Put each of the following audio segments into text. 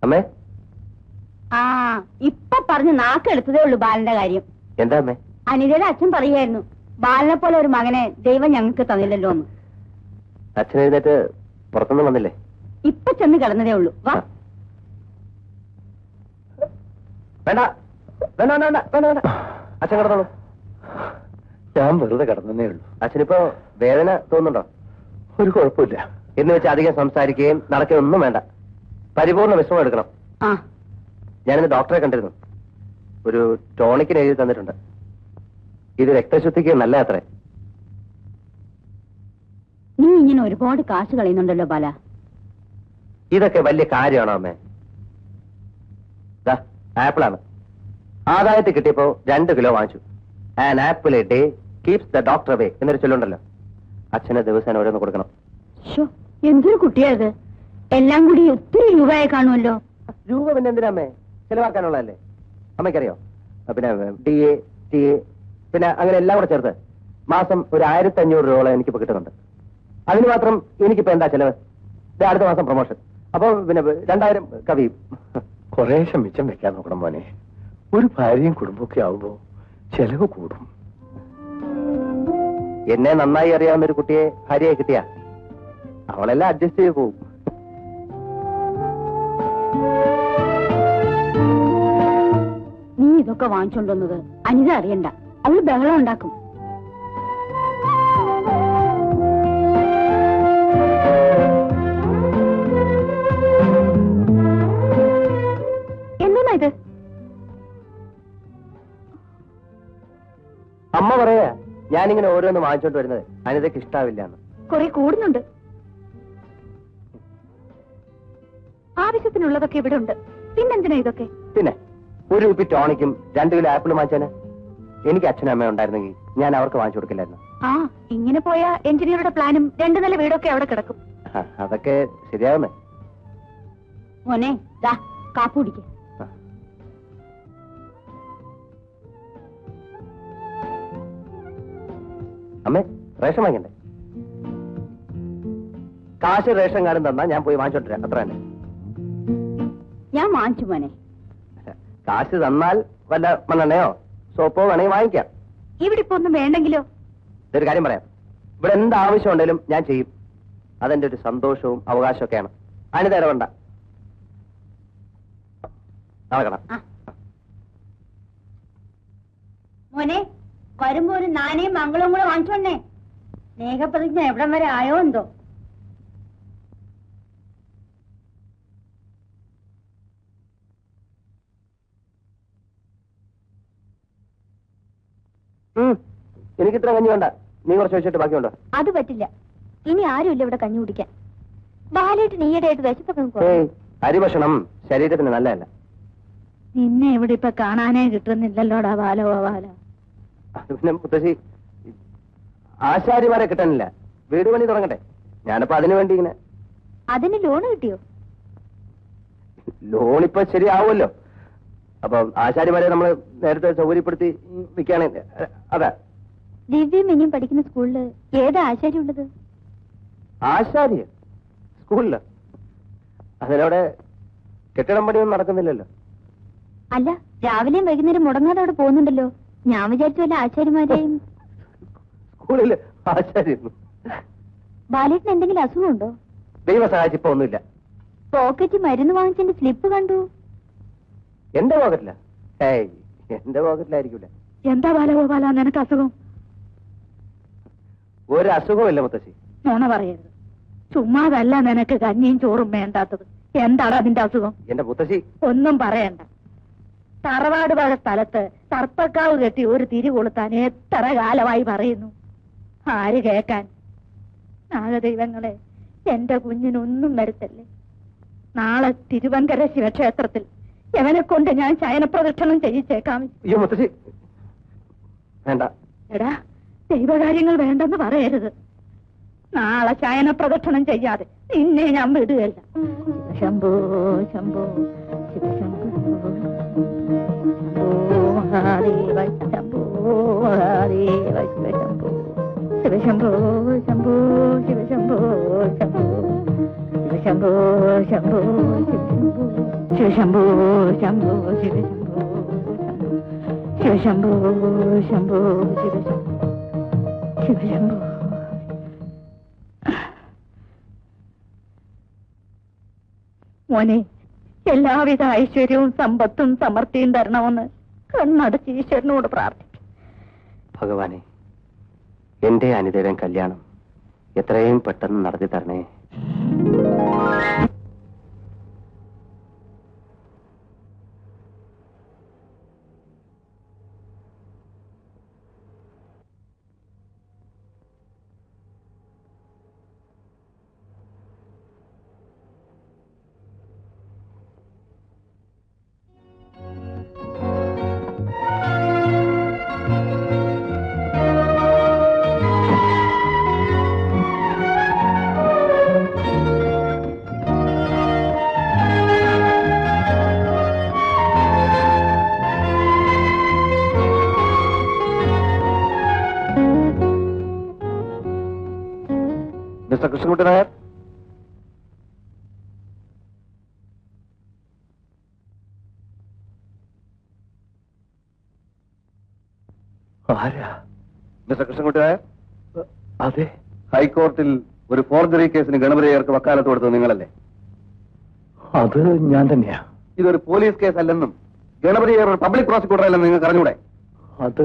അമ്മേ ആ ഇപ്പൊ പറഞ്ഞ് നാക്കെടുത്തതേ ഉള്ളൂ ബാലന്റെ കാര്യം. എന്താ അമ്മേ? അനിതയുടെ അച്ഛൻ പറയായിരുന്നു ബാലനെ പോലെ ഒരു മകനെ ദൈവം ഞങ്ങൾക്ക് തന്നില്ലല്ലോ എന്ന്. അച്ഛൻ എഴുന്നേറ്റ് പുറത്തൊന്നും വന്നില്ലേ? ഇപ്പൊ ചെന്ന് കിടന്നതേ ഉള്ളൂ. വാ. വേണ്ട വേണ്ട വേണ്ട വേണ്ട വേണ്ട അച്ഛൻ കിടന്നോളൂ. ഞാൻ വെറുതെ കിടന്നേ ഉള്ളൂ. അച്ഛനിപ്പോ വേദന തോന്നുന്നുണ്ടോ? ഒരു കുഴപ്പമില്ല. എന്ന് വെച്ച് അധികം സംസാരിക്കുകയും നടക്കുകയും ഒന്നും വേണ്ട. പരിപൂർണ്ണ വിശ്രമം എടുക്കണം. ആ ഞാനിന്ന് ഡോക്ടറെ കണ്ടിരുന്നു. ഒരു ടോണിക്കിന് എഴുതി തന്നിട്ടുണ്ട്. ഇത് രക്തശുദ്ധിക്ക് നല്ല അത്രേ. നീ ഇങ്ങനെ ഒരുപാട് കാശ് കളയുന്നുണ്ടല്ലോ ബാല. ഇതൊക്കെ വലിയ കാര്യമാണോ അമ്മേ? ആപ്പിളാണ്. ആദായത്തിൽ കിട്ടിയപ്പോ 2 കിലോ വാങ്ങിച്ചു. An apple A day keeps the doctor away എന്നൊരു ചൊല്ലുണ്ടല്ലോ. അച്ഛന് ദിവസം ഓരോന്ന് കൊടുക്കണം. എന്തൊരു കുട്ടിയായത്. എല്ലാം കൂടി ഒത്തിരി രൂപയായി കാണുമല്ലോ. രൂപ പിന്നെ എന്തിനാ അമ്മേ? ചെലവാക്കാനുള്ളതല്ലേ. അമ്മയ്ക്കറിയോ? പിന്നെ ഡി എ ടി എ പിന്നെ അങ്ങനെ എല്ലാം കൂടെ ചേർത്ത് മാസം ഒരു 1500 രൂപയോളം എനിക്കിപ്പോ കിട്ടുന്നുണ്ട്. അതിന് മാത്രം എനിക്കിപ്പോ എന്താ ചെലവ്? അടുത്ത മാസം പ്രൊമോഷൻ. അപ്പൊ പിന്നെ 2000 കവിയും. കുറേശ്ശെ മിച്ചം വെക്കാൻ നോക്കണം മോനെ. ഒരു ഭാര്യയും കുടുംബമൊക്കെ ആവുമ്പോ ചെലവ് കൂടും. എന്നെ നന്നായി അറിയാവുന്ന ഒരു കുട്ടിയെ ഭാര്യയെ കിട്ടിയ അവളെല്ലാം അഡ്ജസ്റ്റ് ചെയ്ത് പോകും. നീ ഇതൊക്കെ വാങ്ങിച്ചോണ്ടുവന്നത് അനിത അറിയണ്ട. അവള് ബഹളം ഉണ്ടാക്കും. എന്താ ഇത്? അമ്മ പറയാ ഞാനിങ്ങനെ ഓരോന്ന് വാങ്ങിച്ചോണ്ട് വരുന്നത് അനിതയ്ക്ക് ഇഷ്ടാവില്ല എന്ന്. കുറെ കൂടുന്നുണ്ട്. ആവശ്യത്തിനുള്ളതൊക്കെ ഇവിടെ ഉണ്ട്. പിന്നെന്തിനാ ഇതൊക്കെ? പിന്നെ ഒരു കുപ്പി ടോണിക്കും 2 കിലോ ആപ്പിൾ വാങ്ങിച്ചാന് എനിക്ക് അച്ഛനും അമ്മയും ഉണ്ടായിരുന്നെങ്കിൽ ഞാൻ അവർക്ക് വാങ്ങിച്ചു കൊടുക്കില്ലായിരുന്നു. ആ ഇങ്ങനെ പോയ എഞ്ചിനീയറുടെ പ്ലാനും 2 നില വീടൊക്കെ അവിടെ കിടക്കും. അതൊക്കെ ശരിയാവുന്നേ. മോനെ ദാ കാപ്പി കുടിക്ക. അമ്മേ റേഷൻ വാങ്ങിക്കണ്ടേ? കാശ് റേഷൻ കാർഡും തന്നാ ഞാൻ പോയി വാങ്ങിച്ചോണ്ടിരാം. അത്ര തന്നെ. ഞാൻ വാങ്ങിച്ചു മോനെ. കാശ് തന്നാൽ വല്ല മണ്ണെണ്ണയോ സോപ്പോ വേണമെങ്കിൽ വാങ്ങിക്കാം. ഇവിടെ ഇപ്പൊ ഒന്നും വേണ്ടെങ്കിലോ? ഇതൊരു കാര്യം പറയാം. ഇവിടെ എന്ത് ആവശ്യം ഉണ്ടെങ്കിലും ഞാൻ ചെയ്യും. അതെന്റെ ഒരു സന്തോഷവും അവകാശവും ഒക്കെയാണ്. അനിത ഇടപെടണ്ട. നടക്കണം. മോനെ വരുമ്പോ ഒരു നാണയും മംഗളവും കൂടെ വാങ്ങിച്ചോണ്ടേ. സ്നേഹപ്രതിജ്ഞ എവിടം വരെ ആയോ എന്തോ. എനിക്ക് ഇത്ര കഞ്ഞി വേണ്ട. നീ കുറച്ച് വെച്ചിട്ട് ബാക്കിയുണ്ടോ? അത് പറ്റില്ല. ഇനി ആരുമില്ല ഇവിടെ കഞ്ഞി കുടിക്കാൻ. ബാലേട്ട് നീയായിട്ട് വിശപ്പൊക്കെ അരിഭക്ഷണം ശരീരത്തിന് നല്ലതല്ല. നിന്നെ ഇവിടെ ഇപ്പൊ കാണാനേ കിട്ടുന്നില്ലല്ലോടാ ബാലോ ബാല. പിന്നെ മുത്തശ്ശി ആശാരിമാരെ കിട്ടാനില്ല. വീട് പണി തുടങ്ങട്ടെ. ഞാനിപ്പോ അതിനു വേണ്ടി ഇങ്ങനെ. അതിന് ലോണ് കിട്ടിയോ? ലോണിപ്പോ ശരിയാവുമല്ലോ. അപ്പൊ ആശാരിമാരെ നമ്മൾ നേരത്തെ സൗകര്യപ്പെടുത്തി വിൽക്കുകയാണെങ്കിൽ അതാ. ദിവ്യം ഇനിയും പഠിക്കുന്ന സ്കൂളില് ഏതാ ആശാരി ഉള്ളത്? ആശാരിയ സ്കൂളില്? അതിനവിടെ കെട്ടിടം പണിയൊന്നും നടക്കുന്നില്ലല്ലോ. അല്ല രാവിലെയും വൈകുന്നേരം മുടങ്ങാതെ അവിടെ പോകുന്നുണ്ടല്ലോ. ഞാൻ വിചാരിച്ചു വല്ല ആശാരിമാരെയും. സ്കൂളില് ആശാരി ബാലേട്ടിന് എന്തെങ്കിലും അസുഖമുണ്ടോ? ദൈവം സഹായിച്ച് ഇപ്പൊ ഒന്നുമില്ല. പോക്കറ്റ് മരുന്ന് വാങ്ങിച്ചതിന്റെ സ്ലിപ്പ് കണ്ടു. എന്റെ പോക്കറ്റില? ഏയ് എന്റെ പോക്കറ്റിലായിരിക്കൂല. എന്താ ബാലഗോപാല നിനക്ക് അസുഖം? ഒരു അസുഖമില്ല മുത്തശ്ശി. നോണ പറയരുത്. ചുമ്മാതല്ല നിനക്ക് കഞ്ഞിയും ചോറും വേണ്ടാത്തത്. എന്താണ് അതിന്റെ അസുഖം? എന്റെ മുത്തശ്ശി ഒന്നും പറയണ്ട. തറവാട് വക സ്ഥലത്ത് തർപ്പക്കാവ് കെട്ടി ഒരു തിരി കൊളുത്താൻ എത്ര കാലമായി പറയുന്നു. ആര് കേക്കാൻ? നാഗദൈവങ്ങളെ എന്റെ കുഞ്ഞിനൊന്നും വരുത്തല്ലേ. നാളെ തിരുവങ്കര ശിവക്ഷേത്രത്തിൽ എവനെ കൊണ്ട് ഞാൻ ശയനപ്രദക്ഷിണം ചെയ്യിച്ചേക്കാം. അയ്യോ മുത്തശ്ശി വേണ്ട. എടാ ദൈവകാര്യങ്ങൾ വേണ്ടെന്ന് പറയരുത്. നാളെ ശയനപ്രദക്ഷിണം ചെയ്യാതെ നിന്നെ ഞാൻ വിടുകയല്ല. ശിവശംഭോ ശംഭോ ശിവശംഭോ മഹാദേവ ശംഭോ മഹാദേവ ശിവശംഭോ ശിവശംഭോ ശംഭോ ശിവശംഭോ ശംഭോ ശിവശംഭോ ശംഭോ ശിവശംഭോ ശിവശംഭോ ശംഭോ ശിവശംഭോ ശംഭോ ശിവശംഭോ ശിവശംഭോ. മോനെ, എല്ലാവിധ ഐശ്വര്യവും സമ്പത്തും സമൃദ്ധിയും തരണമെന്ന് കണ്ണടച്ച് ഈശ്വരനോട് പ്രാർത്ഥിക്കും. ഭഗവാനെ, എന്റെ അനിതയുടെ കല്യാണം എത്രയും പെട്ടെന്ന് നടത്തി തരണേ. മിസ്റ്റർ കൃഷ്ണൻകുട്ടി നായർ, ആരാ? മിസ്റ്റർ കൃഷ്ണൻകുട്ടി നായർ, അതെ. ഹൈക്കോർട്ടിൽ ഒരു ഫോർജറി കേസിന് ഗണപതിയർക്ക് വക്കാലത്ത് കൊടുത്തത് നിങ്ങളല്ലേ? അത് ഞാൻ തന്നെയാ. ഇതൊരു പോലീസ് കേസ് അല്ലെന്നും ഗണപതിയർ ഒരു പബ്ലിക് പ്രോസിക്യൂട്ടർ അല്ലെന്നും നിങ്ങൾക്ക് അറിഞ്ഞൂടെ? അത്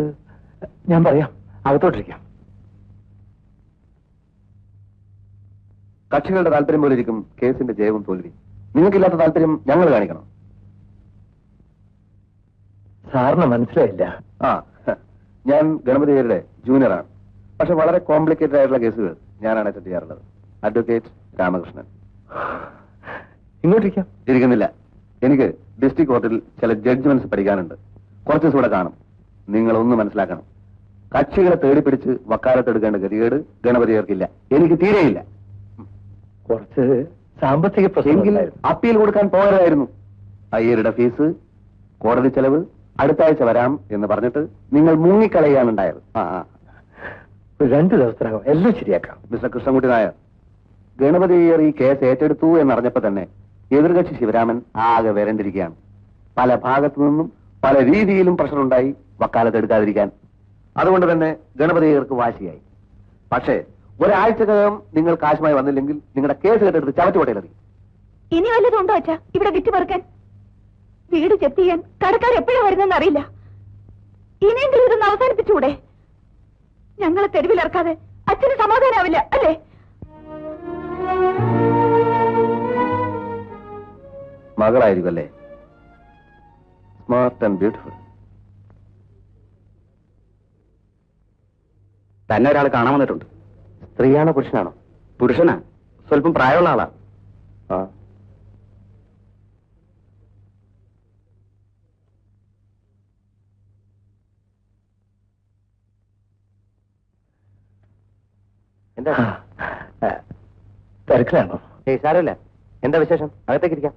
ഞാൻ പറയാം. അകത്തോട്ടിരിക്കാം. കക്ഷികളുടെ താല്പര്യം പോലെ ഇരിക്കും കേസിന്റെ ജയവും തോൽവി. നിങ്ങൾക്കില്ലാത്ത താല്പര്യം ഞങ്ങൾ കാണിക്കണം. സാറിന് മനസ്സിലായില്ല. ഞാൻ ഗണപതിയരുടെ ജൂനിയറാണ്. പക്ഷെ വളരെ കോംപ്ലിക്കേറ്റഡ് ആയിട്ടുള്ള കേസുകൾ ഞാനാണ് അറ്റൻഡ് ചെയ്യാറുള്ളത്. അഡ്വക്കേറ്റ് രാമകൃഷ്ണൻ. ഇങ്ങോട്ടിരിക്കാം. ഇരിക്കുന്നില്ല. എനിക്ക് ഡിസ്ട്രിക്ട് കോർട്ടിൽ ചില ജഡ്ജ്മെന്റ്സ് പഠിക്കാനുണ്ട്. കുറച്ച് ദിവസം കൂടെ കാണും. നിങ്ങളൊന്ന് മനസ്സിലാക്കണം. കക്ഷികളെ തേടിപ്പിടിച്ച് വക്കാലത്തെടുക്കേണ്ട ഗതികേട് ഗണപതിയർക്കില്ല. എനിക്ക് തീരെയില്ല. കുറച്ച് സാമ്പത്തിക എങ്കിൽ അപ്പീൽ കൊടുക്കാൻ പോകരുതായിരുന്നു. അയ്യരുടെ ഫീസ്, കോടതി ചെലവ്, അടുത്ത ആഴ്ച വരാം എന്ന് പറഞ്ഞിട്ട് നിങ്ങൾ മുങ്ങിക്കളയാണ് ഉണ്ടായത്. 2 ദിവസത്തിനകം എല്ലാം ശരിയാക്കാം. മിസ്റ്റർ കൃഷ്ണൻകുട്ടി നായർ, ഗണപതിയർ ഈ കേസ് ഏറ്റെടുത്തു എന്നറിഞ്ഞപ്പോ തന്നെ എതിർകക്ഷി ശിവരാമൻ ആകെ വരണ്ടിരിക്കുകയാണ്. പല ഭാഗത്തു നിന്നും പല രീതിയിലും പ്രഷറുണ്ടായി വക്കാലത്ത് എടുക്കാതിരിക്കാൻ. അതുകൊണ്ട് തന്നെ ഗണപതിയർക്ക് വാശിയായി. പക്ഷേ ഒരാഴ്ചക്കകം നിങ്ങൾ കാശുമായി വന്നില്ലെങ്കിൽ നിങ്ങളുടെ കേസ് കേട്ടെടുത്ത് ചവറ്റുകൊട്ടയിലെറി. ഇനി വല്ലതുണ്ടോ അച്ഛാ ഇവിടെ വിറ്റ് പെറുക്കാൻ? വീട് ജപ്തി ചെയ്യാൻ കടക്കാർ എപ്പോഴാണ് വരുന്നതെന്ന് അറിയില്ല. ഇനിയെങ്കിലും ഇതൊന്ന് അവസാനിപ്പിച്ചുകൂടെ? ഞങ്ങളെ തെരുവിലിറക്കാതെ അച്ഛന് സമാധാനാവില്ല അല്ലേ? മകളായിരിക്കും അല്ലേ? Smart and beautiful. തന്നെ ഒരാൾ കാണാൻ വന്നിട്ടുണ്ട്. സ്ത്രീയാണോ പുരുഷനാണോ? പുരുഷനാ, സ്വല്പം പ്രായമുള്ള ആളാ. എന്താ തിരക്കിലാണോ? സാരമില്ല. എന്താ വിശേഷം? അകത്തേക്ക് ഇരിക്കാം.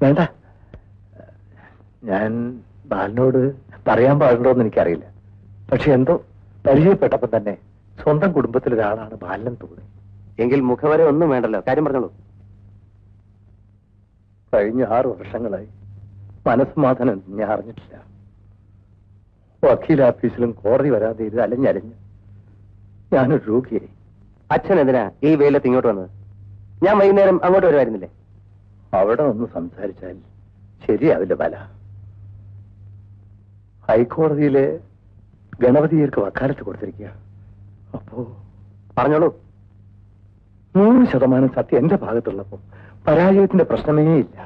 വേണ്ട, ഞാൻ ബാലനോട് പറയാൻ പാടുണ്ടോന്ന് എനിക്കറിയില്ല. പക്ഷെ എന്തോ പരിചയപ്പെട്ടപ്പോ തന്നെ സ്വന്തം കുടുംബത്തിലൊരാളാണ് ബാലൻ തോന്നി. എങ്കിൽ മുഖവരെ ഒന്നും വേണ്ടല്ലോ, കാര്യം പറഞ്ഞോളൂ. കഴിഞ്ഞ 6 വർഷങ്ങളായി മനസ്സമാധാനം ഞാൻ അറിഞ്ഞിട്ടില്ല. വക്കീൽ ഓഫീസിലും കോടതി വരാതെ ഇത് അലഞ്ഞലഞ്ഞ് ഞാനൊരു രോഗിയായി. അച്ഛൻ എന്തിനാ ഈ വെയിലത്ത് ഇങ്ങോട്ട് വന്നത്? ഞാൻ വൈകുന്നേരം അങ്ങോട്ട് വരുമായിരുന്നില്ലേ? അവിടെ ഒന്ന് സംസാരിച്ചാൽ ശരിയാവില്ല ബാല. ഹൈക്കോടതിയിലെ ഗണപതിയർക്ക് വക്കാലത്ത് കൊടുത്തിരിക്കുക. അപ്പോ പറഞ്ഞോളൂ. 100% സത്യം എന്റെ ഭാഗത്തുള്ളപ്പോ പരാജയത്തിന്റെ പ്രശ്നമേ ഇല്ല.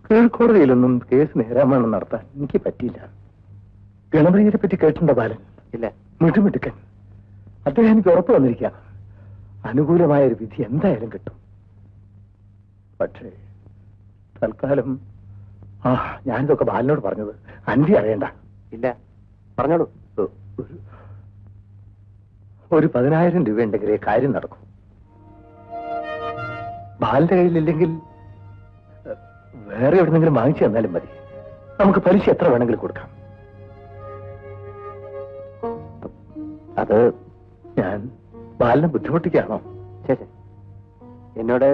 കീഴ്ക്കോടതിയിലൊന്നും കേസ് നേരാമണം നടത്താൻ എനിക്ക് പറ്റിയില്ല. ഗണപതിയെ പറ്റി കേട്ടിട്ടുണ്ടോ ബാലൻ? ഇല്ല. മിടുമിടുക്കൻ. അദ്ദേഹം എനിക്ക് ഉറപ്പ് വന്നിരിക്കുക. അനുകൂലമായ ഒരു വിധി എന്തായാലും കിട്ടും. പക്ഷേ തൽക്കാലം ഞാനിതൊക്കെ ബാലനോട് പറഞ്ഞത് അന്റി അറിയണ്ട. ഇല്ല, പറഞ്ഞോളൂ. ഒരു 10,000 രൂപ ഉണ്ടെങ്കിലേ കാര്യം നടക്കും. ബാലന്റെ കയ്യിലില്ലെങ്കിൽ വേറെ എവിടെന്നെങ്കിലും വാങ്ങിച്ചു തന്നാലും മതി. നമുക്ക് പലിശ എത്ര വേണമെങ്കിലും കൊടുക്കാം. അത് ഞാൻ ബാലനെ ബുദ്ധിമുട്ടിക്കാണോ? ശരി, എന്നോട്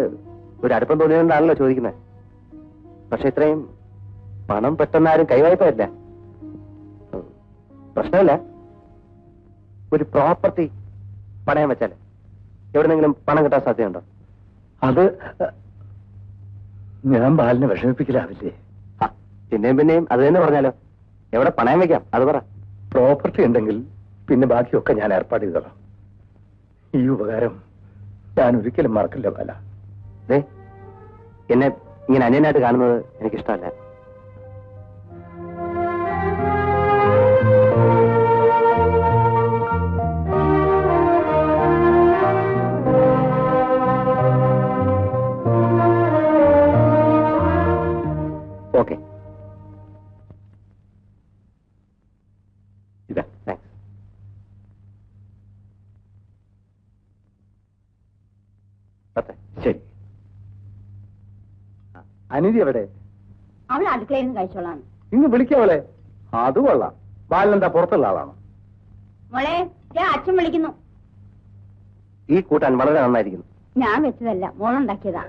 ഒരു അടുപ്പം തോന്നിയതുകൊണ്ടാണല്ലോ ചോദിക്കുന്നത്. പക്ഷെ ഇത്രയും പണം പെട്ടെന്നാരും കൈവായ്പല്ല. പ്രശ്നമില്ല, ഒരു പ്രോപ്പർട്ടി പണയം വെച്ചാല് എവിടെന്നെങ്കിലും പണം കിട്ടാൻ സാധ്യതയുണ്ടോ? അത് ഞാൻ ബാലിനെ വിഷമിപ്പിക്കലാവില്ലേ? പിന്നെയും അത് തന്നെ പറഞ്ഞാലോ. എവിടെ പണയം വെക്കാം അത് പറ. പ്രോപ്പർട്ടി ഉണ്ടെങ്കിൽ പിന്നെ ബാക്കിയൊക്കെ ഞാൻ ഏർപ്പാട് ചെയ്തോളാം. ഈ ഉപകാരം ഞാൻ ഒരിക്കലും മറക്കില്ല ബാല. എന്നെ ഇങ്ങനെ അന്യനായിട്ട് കാണുന്നത് എനിക്കിഷ്ടമല്ല. ഓക്കെ, ഇതാ താങ്ക്സ്. ശരി. അനിധി എവിടെ? അവൾ അടുക്കളയിൽ നിന്ന് കഴിച്ചോളാണ്. ഇന്ന് വിളിക്കാവളെ. അത് കൊള്ളാം. ബാലനെന്താ പുറത്തുള്ള ആളാണോ? മോളെ, അച്ഛൻ വിളിക്കുന്നു. ഈ കൂട്ടാൻ വളരെ നന്നായിരിക്കുന്നു. ഞാൻ വെച്ചതല്ല, മോളുണ്ടാക്കിയതാ.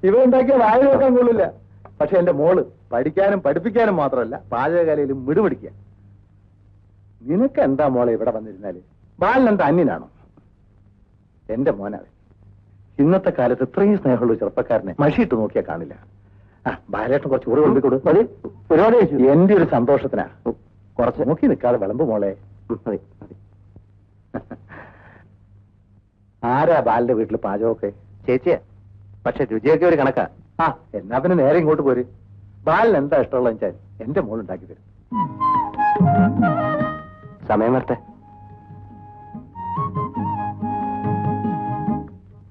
ഇവ ഉണ്ടാക്കിയ വായ നോക്കാൻ കൊള്ളില്ല. പക്ഷെ എന്റെ മോള് പഠിക്കാനും പഠിപ്പിക്കാനും മാത്രമല്ല പാചകകലയിലും മിടുപിടിക്കുക. നിനക്ക് എന്താ മോളെ ഇവിടെ വന്നിരുന്നാല്? ബാലനെന്താ അന്യനാണോ? എന്റെ മോനാണ്. ഇന്നത്തെ കാലത്ത് ഇത്രയും സ്നേഹമുള്ള ചെറുപ്പക്കാരനെ മഷിയിട്ട് നോക്കിയാൽ കാണില്ല. ബാലേട്ടൻ കുറച്ച് ഊറ് കൊണ്ടുകൊടു. മതി, ഒരുപാട് കഴിച്ചു. എന്റെ ഒരു സന്തോഷത്തിനാ. കുറച്ച് നോക്കി നിൽക്കാതെ വിളമ്പ് മോളെ. മതി മതി. ആരാ ബാലിന്റെ വീട്ടിൽ പാചകമൊക്കെ? ചേച്ചിയാ, പക്ഷെ രുചിയൊക്കെ ഒരു കണക്കാ. എന്നാ പിന്നെ നേരെ ഇങ്ങോട്ട് പോര്. ബാലിന് എന്താ ഇഷ്ടമുള്ള വെച്ചാൽ എന്റെ മോൾ ഉണ്ടാക്കി തരും. സമയം വരട്ടെ.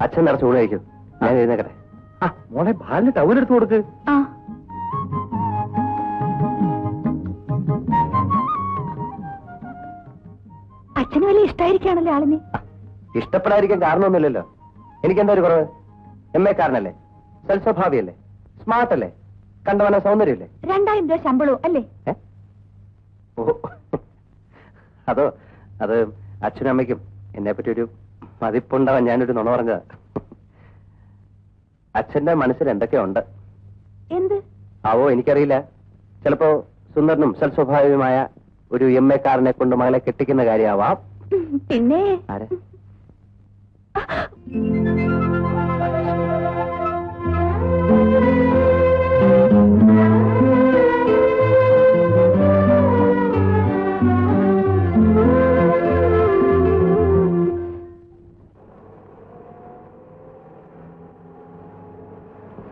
അച്ഛൻ നിറച്ച് ഊണ് കഴിക്കും. ഞാൻ എഴുന്നേക്കട്ടെ. മോളെ ബാലിന് ടൗലെടുത്ത് കൊടുക്ക്. അച്ഛന് വലിയ ഇഷ്ടമായിരിക്കാണല്ലോ ആളിനെ. ഇഷ്ടപ്പെടാതിരിക്കാൻ കാരണമൊന്നുമില്ലല്ലോ. എനിക്കെന്താ ഒരു കുറവ്? MA കാരനല്ലേ, സൽസ്വഭാവിയല്ലേ, സ്മാർട്ട് അല്ലേ, കണ്ടവന സൗന്ദര്യല്ലേ? 2000 രൂപ ശമ്പളവും അല്ലേ? ഓ, അതോ അത് അച്ഛനും അമ്മയ്ക്കും എന്നെ പറ്റി ഒരു മതിപ്പുണ്ടാവാൻ ഞാനൊരു നുണ പറഞ്ഞതാ. അച്ഛന്റെ മനസ്സിൽ എന്തൊക്കെയോ ഉണ്ട്. എന്ത് ആവോ എനിക്കറിയില്ല. ചിലപ്പോ സുന്ദരനും സൽസ്വഭാവിയുമായ ഒരു MA കാരനെ കൊണ്ട് മകളെ കെട്ടിക്കുന്ന കാര്യമാവാം. പിന്നെ ആരെ?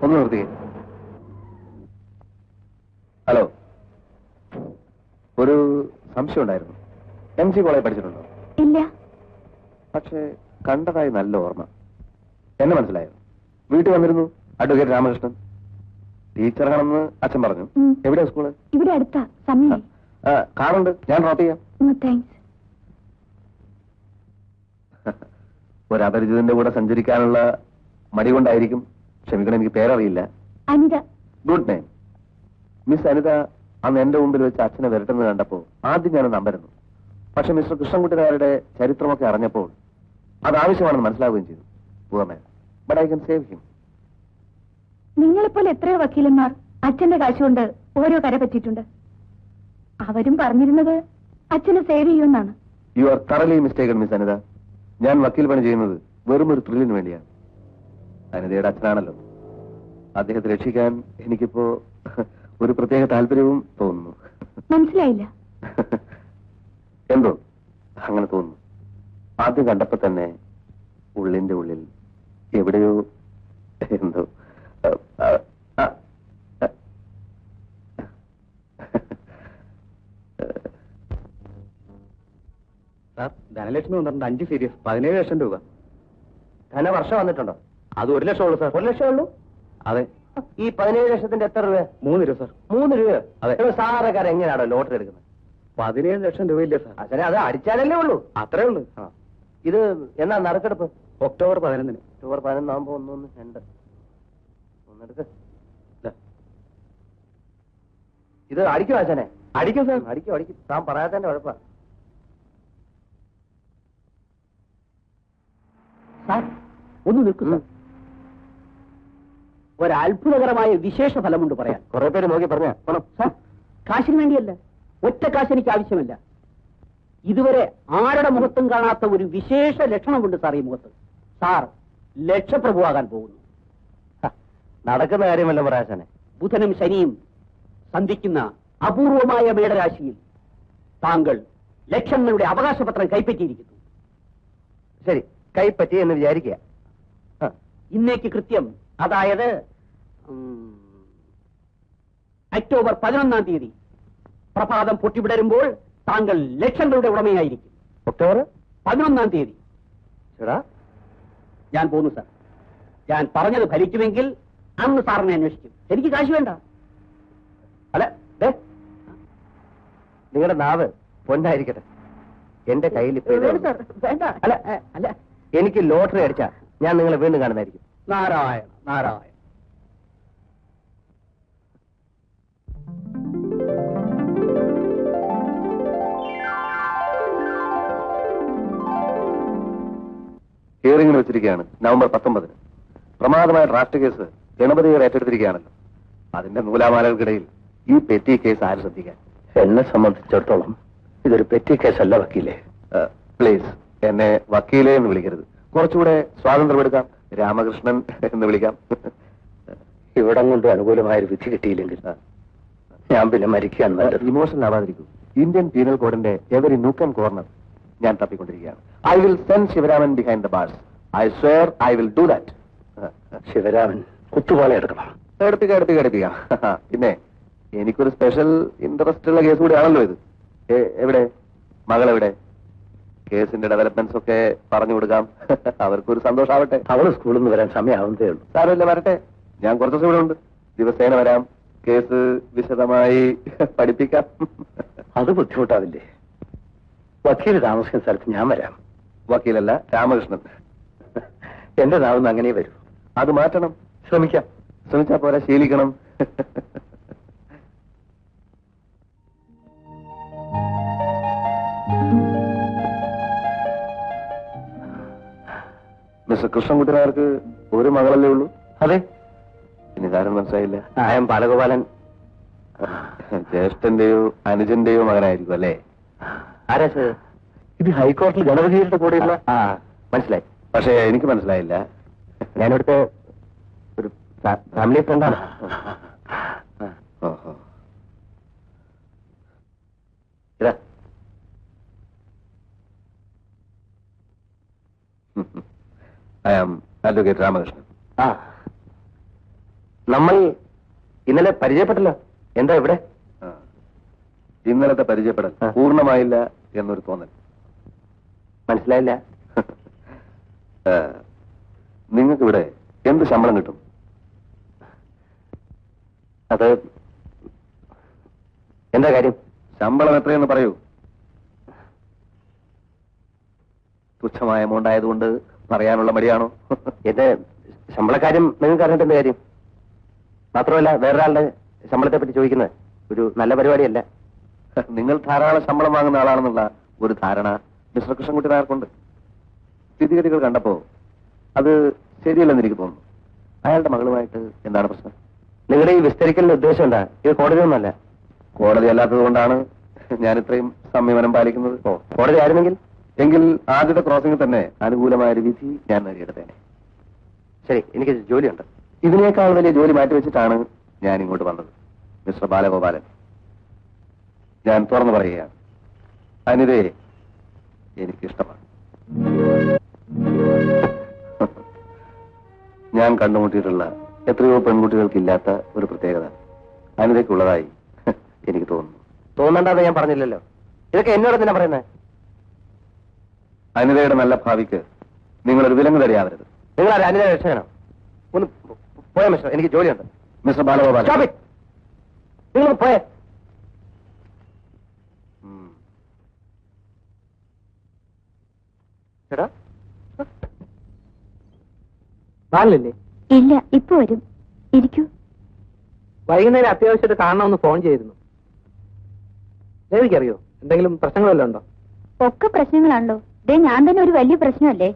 ഒന്ന് നിർത്തി. ഹലോ, ഒരു സംശയം ഉണ്ടായിരുന്നു. MG കോളേജ് പഠിച്ചിട്ടുണ്ടോ? ഇല്ല. പക്ഷേ കണ്ടതായി നല്ല ഓർമ്മ. എന്നെ മനസ്സിലായോ? വീട്ടിൽ വന്നിരുന്നു അഡ്വക്കേറ്റ് രാമകൃഷ്ണൻ. ടീച്ചറാണെന്ന് അച്ഛൻ പറഞ്ഞു. എവിടെയാ സ്കൂള്? ഇവിടെ അടുത്താ. സമയം കാറുണ്ട്, ഞാൻ ഡ്രോപ്പ് ചെയ്യാം. താങ്ക്സ്. ഒരപരിചിതന്റെ കൂടെ സഞ്ചരിക്കാനുള്ള മടി കൊണ്ടായിരിക്കും. ക്ഷമിക്കണം, എനിക്ക് പേരറിയില്ല. Anitha. Good name. Miss Anitha അന്ന് എന്റെ മുമ്പിൽ വെച്ച് അച്ഛനെ വരട്ടെന്ന് കണ്ടപ്പോൾ ആദ്യം ഞാനൊന്ന് അമ്പരന്നു. പക്ഷെ മിസ്റ്റർ കൃഷ്ണൻകുട്ടിനാരുടെ ചരിത്രമൊക്കെ അറിഞ്ഞപ്പോൾ അത് ആവശ്യമാണെന്ന് മനസ്സിലാവുകയും ചെയ്തു. But I can save him. നിങ്ങളെപ്പോലെ എത്രയോ വക്കീലന്മാർ അച്ഛന്റെ കാശുകൊണ്ട് ഓരോ കര പറ്റിയിട്ടുണ്ട്. അവരും പറഞ്ഞിരുന്നത് അച്ഛനെ സേവ് ചെയ്യുമെന്നാണ്. You are thoroughly mistaken miss Anita. ഞാൻ വക്കീൽ പണി ചെയ്യുന്നത് വെറും ഒരു ത്രില്ലിന് വേണ്ടിയാണ്. അനിതയുടെ അച്ഛനാണല്ലോ. അദ്ദേഹത്തെ രക്ഷിക്കാൻ എനിക്കിപ്പോ ഒരു പ്രത്യേക താല്പര്യവും തോന്നുന്നു. മനസ്സിലായില്ല. എന്തോ അങ്ങനെ തോന്നുന്നു. ആദ്യം കണ്ടപ്പോ തന്നെ ഉള്ളിന്റെ ഉള്ളിൽ എവിടെയോ എന്തോ. സാർ, ധനലക്ഷ്മി വന്നിട്ടുണ്ട്. 5 സീരീസ് 17 ലക്ഷം രൂപ. ധനവർഷം വന്നിട്ടുണ്ടോ? അത് 1 ലക്ഷം ഉള്ളൂ സാർ. 1 ലക്ഷം ഉള്ളൂ? അതെ. ഈ 17 ലക്ഷത്തിന്റെ എത്ര രൂപ? 3 രൂപ സാർ. 3 രൂപ? അതെ. സാധാരണക്കാരൻ എങ്ങനെയാണോ ലോട്ടറി എടുക്കുന്നത്? 17 ലക്ഷം രൂപയില്ലേ സാർ? അച്ഛനെ അത് അടിച്ചാലല്ലേ ഉള്ളൂ. അത്രേ ഉള്ളൂ. ഇത് എന്നാ നറുക്കെടുപ്പ്? ഒക്ടോബർ 11-ന്. ഒക്ടോബർ 11 ആകുമ്പോ 1, 2 ഒന്നെടുക്ക്. ഇത് അടിക്കും അച്ഛനെ? അടിക്കും സാർ. അടിക്കും. താൻ പറയാത്തതിന്റെ കുഴപ്പ. സാർ ഒന്ന് നിൽക്കും. ഒരത്ഭുതകരമായ വിശേഷ ഫലമുണ്ട് പറയാൻ. കുറെ പേര് നോക്കി പറഞ്ഞ സാർ, കാശിന് വേണ്ടിയല്ല, ഒറ്റ കാശ് എനിക്ക് ആവശ്യമല്ല. ഇതുവരെ ആരുടെ മുഖത്തും കാണാത്ത ഒരു വിശേഷ ലക്ഷണമുണ്ട് സാർ ഈ മുഖത്ത്. സാർ ലക്ഷപ്രഭുവാകാൻ പോകുന്നു. നടക്കുന്ന കാര്യമല്ല പറയാശാനെ. ബുധനും ശനിയും സന്ധിക്കുന്ന അപൂർവമായ മേടരാശിയിൽ താങ്കൾ ലക്ഷങ്ങളുടെ അവകാശപത്രം കൈപ്പറ്റിയിരിക്കുന്നു. ശരി, കൈപ്പറ്റി എന്ന് വിചാരിക്കുക. ഇന്നേക്ക് കൃത്യം, അതായത് ഒക്ടോബർ 11-ാം തീയതി പ്രഭാതം പൊട്ടിവിടരുമ്പോൾ താങ്കൾ ലക്ഷങ്ങളുടെ ഉടമയായിരിക്കും. ഒക്ടോബർ 11-ാം തീയതി. ചേടാ, ഞാൻ പോന്നു സാർ. ഞാൻ പറഞ്ഞത് ഫലിക്കുമെങ്കിൽ അന്ന് സാറിനെ അന്വേഷിക്കും. എനിക്ക് കാശ് വേണ്ട. അല്ല, നിങ്ങളുടെ നാവ് പൊന്നായിരിക്കട്ടെ. എന്റെ കയ്യിൽ വേണ്ട. അല്ല അല്ല, എനിക്ക് ലോട്ടറി അടിച്ചാ ഞാൻ നിങ്ങളെ വീണ്ടും കാണുന്നതായിരിക്കും. നാരായണ നാരായണ. ഹിയറിംഗിന് വെച്ചിരിക്കുകയാണ് നവംബർ 19. പ്രമാദമായ ഡ്രാഫ്റ്റ് കേസ് ഗണപതികൾ ഏറ്റെടുത്തിരിക്കുകയാണല്ലോ. അതിന്റെ നൂലാമാലകൾക്കിടയിൽ ഈ പെറ്റി കേസ് ആര് ശ്രദ്ധിക്കാൻ? എന്നെ സംബന്ധിച്ചിടത്തോളം ഇതൊരു പെറ്റി കേസല്ല വക്കീലേ. പ്ലീസ്, എന്നെ വക്കീലേ എന്ന് വിളിക്കരുത്. കുറച്ചുകൂടെ സ്വാതന്ത്ര്യമെടുക്കാം. രാമകൃഷ്ണൻ എന്ന് വിളിക്കാം. ഇവിടം കൊണ്ട് അനുകൂലമായ ഒരു വിധി കിട്ടിയില്ലെങ്കിൽ ഞാൻ പിന്നെ മരിക്കാൻ ഇമോഷണൽ ആവാതിരിക്കൂ. ഇന്ത്യൻ പീനൽ കോഡിന്റെ എവരി നൂക്ക് ആൻഡ് കോർണർ ഞാൻ തപ്പിക്കൊണ്ടിരിക്കുകയാണ്. I will send Sivaraman behind the bars. I swear I will do that. Sivaraman കുത്തുപാള എടുക്കണം. എടുപ്പിക്കാം. പിന്നെ എനിക്കൊരു സ്പെഷ്യൽ ഇൻട്രസ്റ്റ് ഉള്ള കേസ് കൂടിയാണല്ലോ ഇത്. എവിടെ മകളെവിടെ? കേസിന്റെ ഡെവലപ്മെന്റ്സ് ഒക്കെ പറഞ്ഞു കൊടുക്കാം. അവർക്കൊരു സന്തോഷാവട്ടെ. അവള് സ്കൂളിൽ നിന്ന് വരാൻ സമയമാവുന്നതേ ഉള്ളൂ. സാരമില്ല, വരട്ടെ. ഞാൻ കുറച്ച് ദിവസം ഇവിടെ ഉണ്ട്. ദിവസേന വരാം. കേസ് വിശദമായി പഠിപ്പിക്കാം. അത് ബുദ്ധിമുട്ടാവില്ലേ? വക്കീൽ താമസിക്കുന്ന സ്ഥലത്ത് ഞാൻ വരാം. വക്കീലല്ല, രാമകൃഷ്ണൻ. എന്റെ നാവുന്ന് അങ്ങനെ വരൂ. അത് മാറ്റണം. ശ്രമിക്കാം. ശ്രമിച്ചാ പോരാ, ശീലിക്കണം. മിസ്റ്റർ കൃഷ്ണൻകുട്ടിനാർക്ക് ഒരു മകളല്ലേ ഉള്ളൂ? അതെ. ഇനി കാരണം മനസ്സിലായില്ല. ബാലഗോപാലൻ ജ്യേഷ്ഠന്റെയോ അനുജന്റെയോ മകനായിരിക്കും അല്ലേ? ആരാ സാർ? ഇത് ഹൈക്കോടതിയിൽ ഗണപതിയുടെ കൂടെയുള്ള മനസ്സിലായി. പക്ഷേ എനിക്ക് മനസ്സിലായില്ല. ഞാനിവിടുത്തെ ഒരു ഫാമിലി ഫ്രണ്ടാണ്. ഓഹോ. ഇതാ ഐ ആം അഡ്വക്കേറ്റ് രാമകൃഷ്ണൻ. നമ്മൾ ഇന്നലെ പരിചയപ്പെട്ടല്ലോ. എന്താ ഇവിടെ? ഇന്നലത്തെ പരിചയപ്പെടൽ പൂർണ്ണമായില്ല എന്നൊരു തോന്നൽ. മനസ്സിലായില്ല. നിങ്ങൾക്ക് ഇവിടെ എന്ത് ശമ്പളം കിട്ടും? അത് എന്താ കാര്യം? ശമ്പളം എത്രയെന്ന് പറയൂ. തുച്ഛമായ എമൗണ്ട് ആയതുകൊണ്ട് പറയാനുള്ള മടിയാണോ? എന്റെ ശമ്പളക്കാര്യം നിങ്ങൾക്ക് അറിഞ്ഞിട്ട് എന്ത് കാര്യം? മാത്രമല്ല, വേറൊരാളുടെ ശമ്പളത്തെ പറ്റി ചോദിക്കുന്നത് ഒരു നല്ല പരിപാടിയല്ല. നിങ്ങൾ ധാരാളം ശമ്പളം വാങ്ങുന്ന ആളാണെന്നുള്ള ഒരു ധാരണ മിസ്റ്റർ കൃഷ്ണൻകുട്ടി നായർക്കുണ്ട്. സ്ഥിതിഗതികൾ കണ്ടപ്പോ അത് ശരിയല്ലെന്ന് എനിക്ക് തോന്നുന്നു. അയാളുടെ മകളുമായിട്ട് എന്താണ് പ്രശ്നം? നിങ്ങളുടെ ഈ വിസ്തരിക്കലിന്റെ ഉദ്ദേശം എന്താ? ഇത് കോടതിയൊന്നുമല്ല. കോടതി അല്ലാത്തത് കൊണ്ടാണ് ഞാൻ ഇത്രയും സംയമനം പാലിക്കുന്നത്. കോടതി ആയിരുന്നെങ്കിൽ എങ്കിൽ ആദ്യത്തെ ക്രോസിംഗിൽ തന്നെ അനുകൂലമായൊരു വിധി ഞാൻ നേടിയെടുത്തേനെ. ശരി, എനിക്ക് ജോലിയുണ്ട്. ഇതിനേക്കാൾ വലിയ ജോലി മാറ്റിവെച്ചിട്ടാണ് ഞാൻ ഇങ്ങോട്ട് വന്നത്. മിസ്റ്റർ ബാലഗോപാലൻ, ഞാൻ തുറന്നു പറയുകയാണ്, അനിതയെ എനിക്കിഷ്ടമാണ്. ഞാൻ കണ്ടുമുട്ടിയിട്ടുള്ള എത്രയോ പെൺകുട്ടികൾക്കില്ലാത്ത ഒരു പ്രത്യേകത അനിതയ്ക്കുള്ളതായി എനിക്ക് തോന്നുന്നു. തോന്നണ്ടെന്ന് ഞാൻ പറഞ്ഞില്ലല്ലോ. ഇതൊക്കെ എന്നോട് തന്നെ പറയുന്നത്. അനിതയുടെ നല്ല ഭാവിക്ക് നിങ്ങളൊരു വിലങ്ങ് തടിയാവരുത്. നിങ്ങൾ അനിത രക്ഷകനോ? ഒന്ന് പോയ മിസ്റ്റർ, എനിക്ക് ജോലിയുണ്ട്. മിസ്റ്റർ ബാലഗോപാലൻ, നിങ്ങൾ പോയേ. ചേട്ടാ ബാലല്ലേ? ഇല്ല, ഇപ്പൊ വരും. ഇരിക്കൂ. വൈകുന്നേരം അത്യാവശ്യമായിട്ട് കാണണമെന്ന് ഫോൺ ചെയ്തിരുന്നു. ദേവിക്കറിയോ എന്തെങ്കിലും പ്രശ്നങ്ങളെല്ലാം ഉണ്ടോ? ഒക്കെ പ്രശ്നങ്ങളാണല്ലോ. ദേ, ഞാൻ തന്നെ ഒരു വലിയ പ്രശ്നമല്ലേ.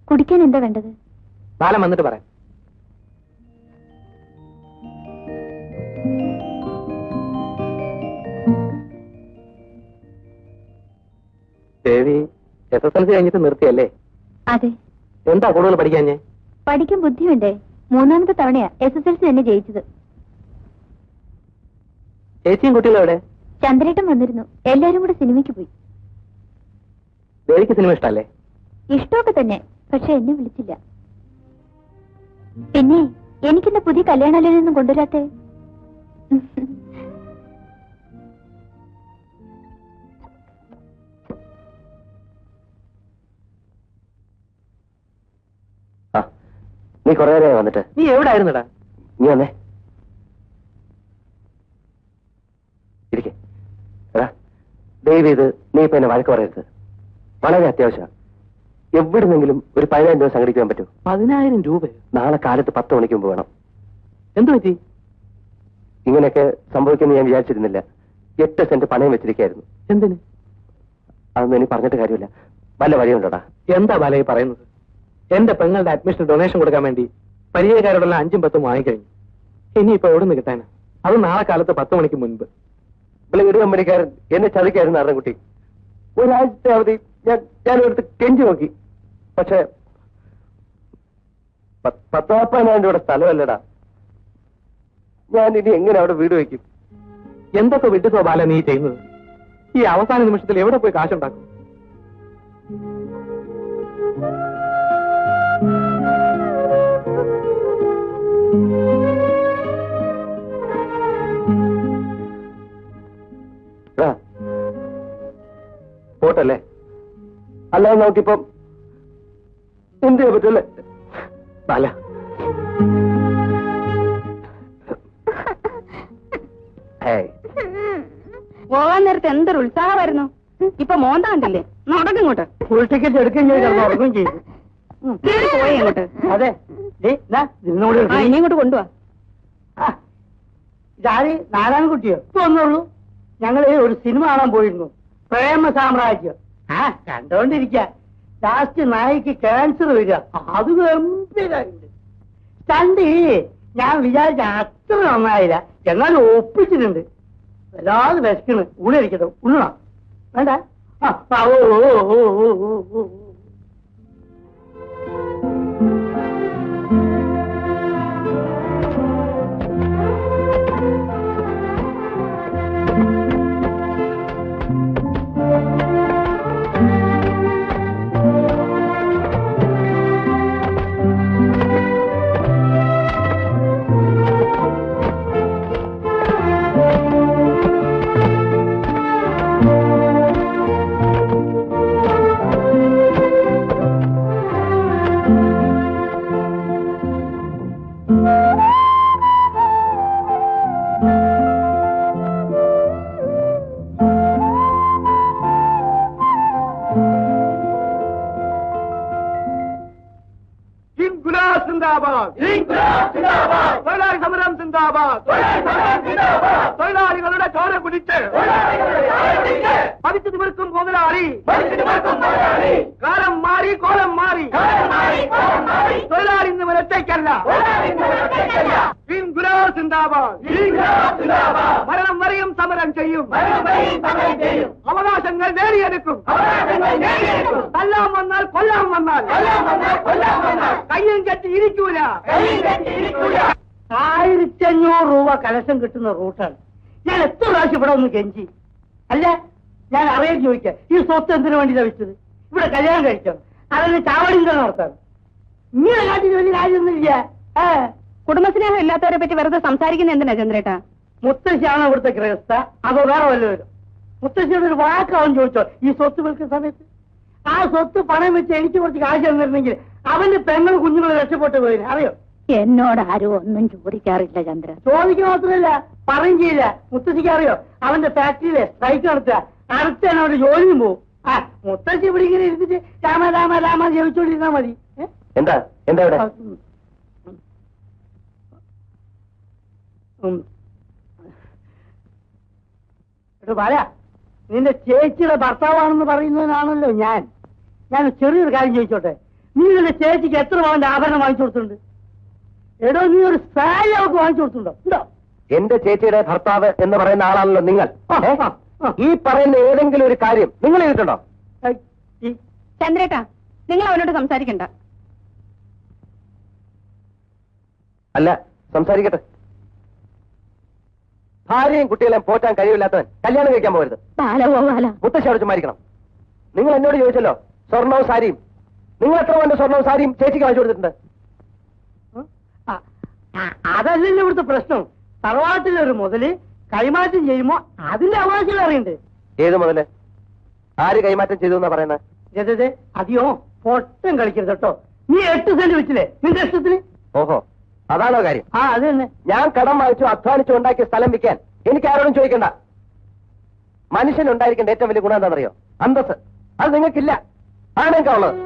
കുടിക്കാൻ എന്താ വേണ്ടത്? ബാലൻ വന്നിട്ട് പറയാം. SSLC കഴിഞ്ഞിട്ട് നിർത്തിയല്ലേ? അതെ. എന്താ കൂടുതൽ പഠിക്കാൻ? ഞാൻ പഠിക്കാൻ ബുദ്ധിയുണ്ടേ. 3ാമത്തെ തവണയാ SSLC തന്നെ ജയിച്ചത്. ചേച്ചിയും കുട്ടികളും എവിടെ? ചന്ദ്രേട്ടൻ വന്നിരുന്നു. എല്ലാരും കൂടെ സിനിമയ്ക്ക് പോയി. ദേവിക്ക് സിനിമ ഇഷ്ടല്ലേ? ഇഷ്ടമൊക്കെ തന്നെ, പക്ഷെ എന്നെ വിളിച്ചില്ല. പിന്നെ എനിക്കിന്ന് പുതിയ കല്യാണാലോചനയൊന്നും കൊണ്ടുവരാത്തെ? നീ കുറെ നേരം വന്നിട്ട്. നീ എവിടെ ആയിരുന്നടാ? നീ വന്നേ, ഇരിക്കെ. എടാ ദയവ് ചെയ്ത് നീ ഇപ്പൊ എന്നെ വഴക്ക് പറയരുത്. വളരെ അത്യാവശ്യമാണ്. എവിടുന്നെങ്കിലും ഒരു 10,000 രൂപ സംഘടിക്കാൻ പറ്റൂ? 10,000 രൂപ നാളെ കാലത്ത് 10 മണിക്ക് മുമ്പ് വേണം. എന്തു പറ്റി? ഇങ്ങനെയൊക്കെ സംഭവിക്കുമെന്ന് ഞാൻ വിചാരിച്ചിരുന്നില്ല. 8 സെന്റ് പണയം വെച്ചിരിക്കായിരുന്നു. എന്തിന്? അതൊന്നും എനിക്ക് പറഞ്ഞിട്ട് കാര്യമില്ല. വല്ല വഴിയുണ്ടോടാ? എന്താ ബാലയെ പറയുന്നത്? എന്റെ പെങ്ങളുടെ അഡ്മിഷൻ ഡൊണേഷൻ കൊടുക്കാൻ വേണ്ടി പരിചയക്കാരോടെല്ലാം 5ഉം 10ഉം വാങ്ങിക്കഴിഞ്ഞു. ഇനിയിപ്പോ എവിടെ നിന്ന് കിട്ടാനാ? അത് നാളെ കാലത്ത് 10 മണിക്ക് മുൻപ്. ഒരു കമ്പനിക്കാരൻ എന്നെ ചതിക്കായിരുന്നു അറൻകുട്ടി. ഒരാഴ്ചത്തെ അവധി ഞാനൊരിടത്ത് കെഞ്ചി നോക്കി. പക്ഷെ 10,000 രൂപയുടെ സ്ഥലമല്ലടാ. ഞാൻ ഇനി എങ്ങനെ അവിടെ വീട് വയ്ക്കും? എന്തൊക്കെ വിട്ടുസോ ബാല നീ ചെയ്യുന്നത്? ഈ അവസാന നിമിഷത്തിൽ എവിടെ പോയി കാശുണ്ടാക്കും? പോട്ടല്ലേ? അല്ലാതെ നോക്കിപ്പം എന്ത് ചെയ്യാൻ പറ്റല്ലേ? ബാല പോകാൻ നേരത്തെ എന്തൊരു ഉത്സാഹമായിരുന്നു. ഇപ്പൊ മോന്താണ്ടല്ലേ? നടക്കിങ്ങോട്ട്. ഫുൾ ടിക്കറ്റ് എടുക്കുകയും ചെയ്തു, ഉറങ്ങുകയും ചെയ്തു. പോയി അങ്ങോട്ട്. അതെ, ഇനി ഇങ്ങോട്ട് കൊണ്ടുപോവാ. ഇതാര്? നാരായണൻകുട്ടിയോ? ഇപ്പൊ വന്നുള്ളൂ. ഞങ്ങള് ഒരു സിനിമ കാണാൻ പോയിരുന്നു, പ്രേമ സാമ്രാജ്യം. കണ്ടോണ്ടിരിക്ക. ലാസ്റ്റ് നായിക്ക് ക്യാൻസർ വരിക. അത് ഗംഭീരമായിട്ടുണ്ട്. സ്റ്റണ്ട് ഞാൻ വിചാരിച്ച അത്ര നന്നായില്ല, എന്നാലും ഒപ്പിച്ചിട്ടുണ്ട്. വല്ലാതെ വിശക്കണ്. ഊണിരിക്കട്ടോ? ഉണ്ണണം വേണ്ട? ഓ തൊഴിലാളി സമരം സിന്ദാബാദ്. തൊഴിലാളികളുടെ ചോര കുടിച്ച് പതിച്ചു നിവർക്കും മുതലാളി. കാലം മാറി, കോലം മാറി. തൊഴിലാളി ഇന്ന് ഒറ്റയ്ക്കല്ല. സിന്ദാബാദ്. മരണം വരെയും സമരം ചെയ്യും. അവകാശങ്ങൾ നേടിയെടുക്കും. തല്ലാൻ വന്നാൽ കൊല്ലാൻ വന്നാൽ കയ്യും കെട്ടി ഇരിക്കൂല. 1500 രൂപ കലശം കിട്ടുന്ന റൂട്ടാണ്. ഞാൻ എത്ര പ്രാവശ്യം ഇവിടെ ഒന്ന് കെഞ്ചി. അല്ല, ഞാൻ അറിയാൻ ചോദിക്കാം, ഈ സ്വത്ത് എന്തിനു വേണ്ടി ലഭിച്ചത്? ഇവിടെ കല്യാണം കഴിക്കാം, അതിന് ചാവടിന്തം നടത്താം. ഇങ്ങനെ കാട്ടിന് വലിയ കാര്യമൊന്നുമില്ല. കുടുംബസ്നേഹം ഇല്ലാത്തവരെ പറ്റി വെറുതെ സംസാരിക്കുന്ന എന്തിനാ ചന്ദ്രേട്ടാ? മുത്തശ്ശിയാണോ ഇവിടുത്തെ ഗൃഹസ്ഥ, അതോ വേറെ വല്ലവരും? മുത്തശ്ശിയോട് ഒരു വാക്കാവൻ ചോദിച്ചോ ഈ സ്വത്ത് വിൽക്കുന്ന സമയത്ത്? ആ സ്വത്ത് പണം വെച്ച് എനിക്ക് കുറച്ച് കാശ് തന്നിരുന്നെങ്കിൽ അവന്റെ പെങ്ങൾ കുഞ്ഞുങ്ങളെ രക്ഷപ്പെട്ടു പോയിന്. അറിയോ? എന്നോട് ആരും ഒന്നും ചോദിക്കാറില്ല ചന്ദ്ര. ചോദിക്കുക മാത്രമല്ല, പറയും ചെയ്യില്ല. മുത്തശ്ശിക്ക് അറിയോ, അവന്റെ ഫാക്ടറിയിലെ സ്ട്രൈക്ക് നടത്തുക, അടുത്തന്നെ അവിടെ ജോലിയും പോവും. മുത്തശ്ശി ഇവിടെ ഇങ്ങനെ ഇരുന്നിട്ട് രാമ രാമ രാമ ജപിച്ചോണ്ടിരുന്നാ മതി. എന്താ എന്താ പറയാ, നിന്റെ ചേച്ചിയുടെ ഭർത്താവാണെന്ന് പറയുന്നതിനാണല്ലോ ഞാൻ ചെറിയൊരു കാര്യം ചോദിച്ചോട്ടെ. നീ നിന്റെ ചേച്ചിക്ക് എത്ര പവന്റെ ആഭരണം വാങ്ങിച്ചു കൊടുത്തിട്ടുണ്ട്? എടോ, നീ ഒരു സാരി അവർക്ക് വാങ്ങിച്ചു കൊടുത്തിട്ടുണ്ടോ? ഉണ്ടോ? എന്റെ ചേച്ചിയുടെ ഭർത്താവ് എന്ന് പറയുന്ന ആളാണല്ലോ നിങ്ങൾ. ഈ പറയുന്ന ഏതെങ്കിലും ഒരു കാര്യം നിങ്ങൾ ചെയ്തിട്ടുണ്ടോ? ചന്ദ്രേട്ടാ, നിങ്ങൾ അവനോട് സംസാരിക്കണ്ട. അല്ല, സംസാരിക്കട്ടെ. ഭാര്യയും കുട്ടികളെയും പോറ്റാൻ കഴിവില്ലാത്തവൻ കല്യാണം കഴിക്കാൻ പോകരുത്. മുത്തശ്ശിയോട് ചുമ്മാരിക്കണം. നിങ്ങൾ എന്നോട് ചോദിച്ചല്ലോ സ്വർണവും സാരിയും. നിങ്ങൾ എത്ര വേണ്ട സ്വർണവും സാരിയും ചേച്ചിക്ക് വാങ്ങിച്ചു കൊടുത്തിട്ടുണ്ട്? അതല്ലല്ലോ ഇവിടുത്തെ പ്രശ്നം. തറവാട്ടിലൊരു മുതല് കൈമാറ്റം ചെയ്യുമ്പോ അതിന്റെ അവകാശം അറിയണ്ടേ? ഏത് മുതല്? ആര് കൈമാറ്റം ചെയ്തു എന്നാ പറയുന്നത്? അതെയോ പൊട്ടം കളിക്കരുത് കേട്ടോ. നീ 8 സെന്റ് വെച്ചില്ലേ നിന്റെ ഇഷ്ടത്തിന്? ഓഹോ, അതാണോ കാര്യം? ആ അത് തന്നെ. ഞാൻ കടം വാങ്ങിച്ചു അധ്വാനിച്ചു ഉണ്ടാക്കിയ സ്ഥലം വിൽക്കാൻ എനിക്ക് ആരോടും ചോദിക്കണ്ട. മനുഷ്യനുണ്ടായിരിക്കേണ്ട ഏറ്റവും വലിയ ഗുണം എന്താണെന്നറിയോ? അന്തസ്. അത് നിങ്ങൾക്കില്ല. ആണെങ്കാ ഉള്ളത്.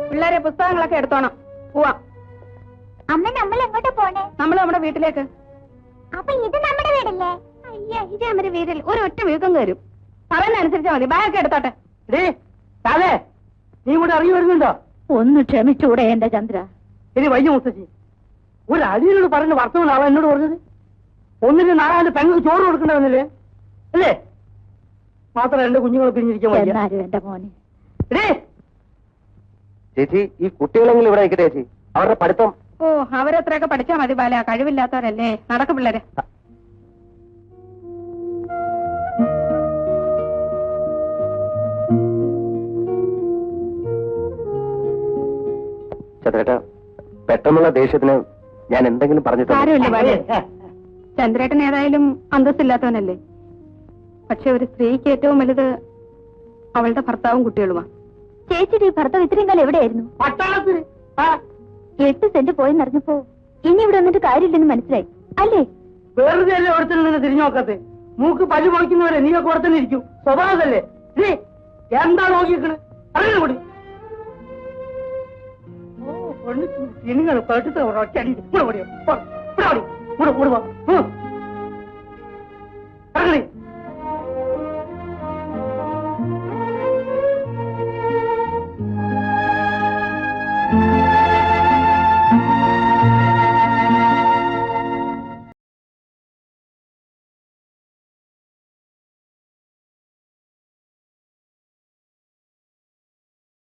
പിള്ളേരെ പുസ്തകങ്ങളൊക്കെ എടുത്തോണം. പോവാം. അമ്മ നമ്മൾ എങ്ങോട്ടാ പോണേ? നമ്മൾ നമ്മുടെ വീട്ടിലേക്ക്. അപ്പൊ ഇത് നമ്മുടെ വീടല്ലേ? അയ്യ, ഇത് നമ്മുടെ വീട്ടിൽ ഒരൊറ്റ വീക്കം കയറും. പറയുന്ന അനുസരിച്ചാ മതി. ബാഗൊക്കെ എടുത്തോട്ടെ. നീ കൂടെ ഇറങ്ങി വരുന്നുണ്ടോ? ഒന്ന് ക്ഷമിച്ചൂടെ എന്റെ ചന്ദ്ര? ഇനി വയ്യ മുത്തശ്ശി. ഒരു അടിയോട് പറഞ്ഞ വർത്തമാനം എന്നോട് പറഞ്ഞത്. ഒന്നിന് 4 പെങ്ങൾക്ക് ചോറ് കൊടുക്കണ്ടവന്നില്ലേ അല്ലേ? മാത്രം എന്റെ കുഞ്ഞുങ്ങളെ പിരിഞ്ഞിരിക്കാൻ വയ്യ. എന്റെ മോനെ ചേച്ചി, ഈ കുട്ടികളെങ്കിലും ഇവിടെ നിൽക്കട്ടെ ചേച്ചി. അവരുടെ പഠിത്തം. ഓ, അവരത്രയൊക്കെ പഠിച്ചാ മതി ബാല. കഴിവില്ലാത്തവരല്ലേ. നടക്കും പിള്ളേരെ. ചന്ദ്രേട്ട, പെട്ടെന്നുള്ള ദേഷ്യത്തിന് ഞാൻ എന്തെങ്കിലും പറഞ്ഞിട്ടുണ്ടോ? സാരമില്ല ബാല. ചന്ദ്രേട്ടൻ ഏതായാലും അന്തസ്സില്ലാത്തവനല്ലേ. പക്ഷെ ഒരു സ്ത്രീക്ക് ഏറ്റവും വലുത് അവളുടെ ഭർത്താവും കുട്ടികളുമാ. ചേച്ചിയുടെ ഈ ഭർത്താവ് ഇത്രയും കാലം എവിടെയായിരുന്നു? പട്ടാളത്തിന് 8 സെന്റ് പോയെന്നറിഞ്ഞപ്പോ ഇനി ഇവിടെ വന്നിട്ട് കാര്യമില്ലെന്ന് മനസ്സിലായി അല്ലേ? വെറുതെ അല്ലേ അവിടെ നിന്ന് തിരിഞ്ഞു നോക്കാത്തെ? മൂക്ക് പല്ല് പൊളിക്കുന്നവരെ നീ ഒക്കെ അവിടെ തന്നെ ഇരിക്കും. സ്വഭാവതല്ലേ? എന്താ നോക്കിക്കണ്? അറിയാൻ കൂടി നിങ്ങൾ കേട്ടിട്ട് ഒറ്റ